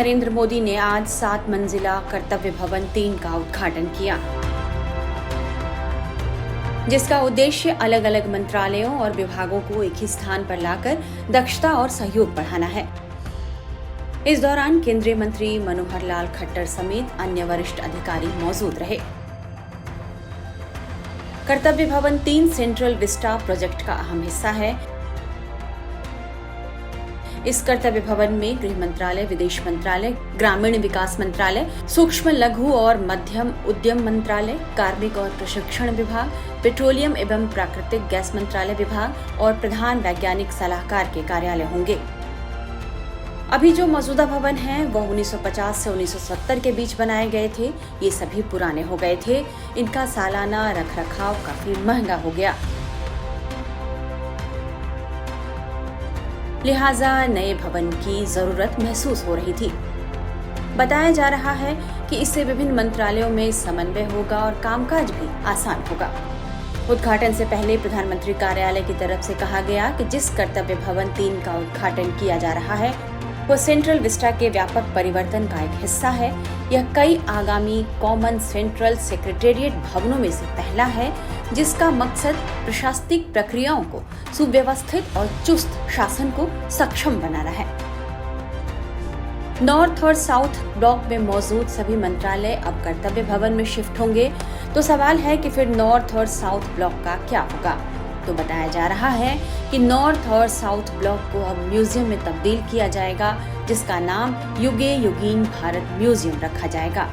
नरेंद्र मोदी ने आज 7 मंजिला कर्तव्य भवन 3 का उद्घाटन किया, जिसका उद्देश्य अलग अलग मंत्रालयों और विभागों को एक ही स्थान पर लाकर दक्षता और सहयोग बढ़ाना है। इस दौरान केंद्रीय मंत्री मनोहर लाल खट्टर समेत अन्य वरिष्ठ अधिकारी मौजूद रहे। कर्तव्य भवन 3 सेंट्रल विस्टा प्रोजेक्ट का अहम हिस्सा है। इस कर्तव्य भवन में गृह मंत्रालय, विदेश मंत्रालय, ग्रामीण विकास मंत्रालय, सूक्ष्म लघु और मध्यम उद्यम मंत्रालय, कार्मिक और प्रशिक्षण विभाग, पेट्रोलियम एवं प्राकृतिक गैस मंत्रालय विभाग और प्रधान वैज्ञानिक सलाहकार के कार्यालय होंगे। अभी जो मौजूदा भवन हैं, वह 1950 से 1970 के बीच बनाए गए थे। ये सभी पुराने हो गए थे। इनका सालाना रखरखाव काफी महंगा हो गया, लिहाजा नए भवन की जरूरत महसूस हो रही थी। बताया जा रहा है कि इससे विभिन्न मंत्रालयों में समन्वय होगा और कामकाज भी आसान होगा। उद्घाटन से पहले प्रधानमंत्री कार्यालय की तरफ से कहा गया कि जिस कर्तव्य भवन 3 का उद्घाटन किया जा रहा है, वो सेंट्रल विस्टा के व्यापक परिवर्तन का एक हिस्सा है। यह कई आगामी कॉमन सेंट्रल सेक्रेटेरिएट भवनों में से पहला है, जिसका मकसद प्रशासनिक प्रक्रियाओं को सुव्यवस्थित और चुस्त शासन को सक्षम बनाना है। नॉर्थ और साउथ ब्लॉक में मौजूद सभी मंत्रालय अब कर्तव्य भवन में शिफ्ट होंगे। तो सवाल है कि फिर नॉर्थ और साउथ ब्लॉक का क्या होगा? तो बताया जा रहा है कि नॉर्थ और साउथ ब्लॉक को अब म्यूजियम में तब्दील किया जाएगा, जिसका नाम युगे युगीन भारत म्यूजियम रखा जाएगा।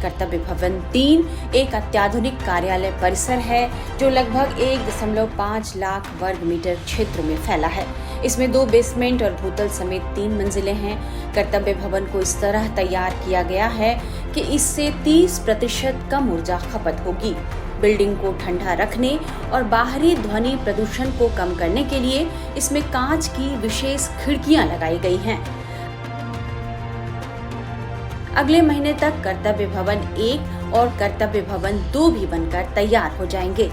कर्तव्य भवन 3 एक अत्याधुनिक कार्यालय परिसर है, जो लगभग 1.5 लाख वर्ग मीटर क्षेत्र में फैला है। इसमें 2 बेसमेंट और भूतल समेत 3 मंजिलें हैं। कर्तव्य भवन को इस तरह तैयार किया गया है कि इससे 30% कम ऊर्जा खपत होगी। बिल्डिंग को ठंडा रखने और बाहरी ध्वनि प्रदूषण को कम करने के लिए इसमें कांच की विशेष खिड़कियां लगाई गई हैं। अगले महीने तक कर्तव्य भवन 1 और कर्तव्य भवन 2 भी बनकर तैयार हो जाएंगे।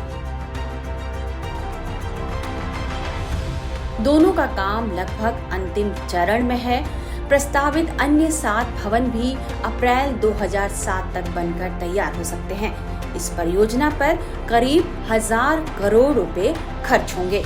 दोनों का काम लगभग अंतिम चरण में है। प्रस्तावित अन्य 7 भवन भी अप्रैल 2007 तक बनकर तैयार हो सकते हैं। इस परियोजना पर करीब 1000 करोड़ रुपए खर्च होंगे।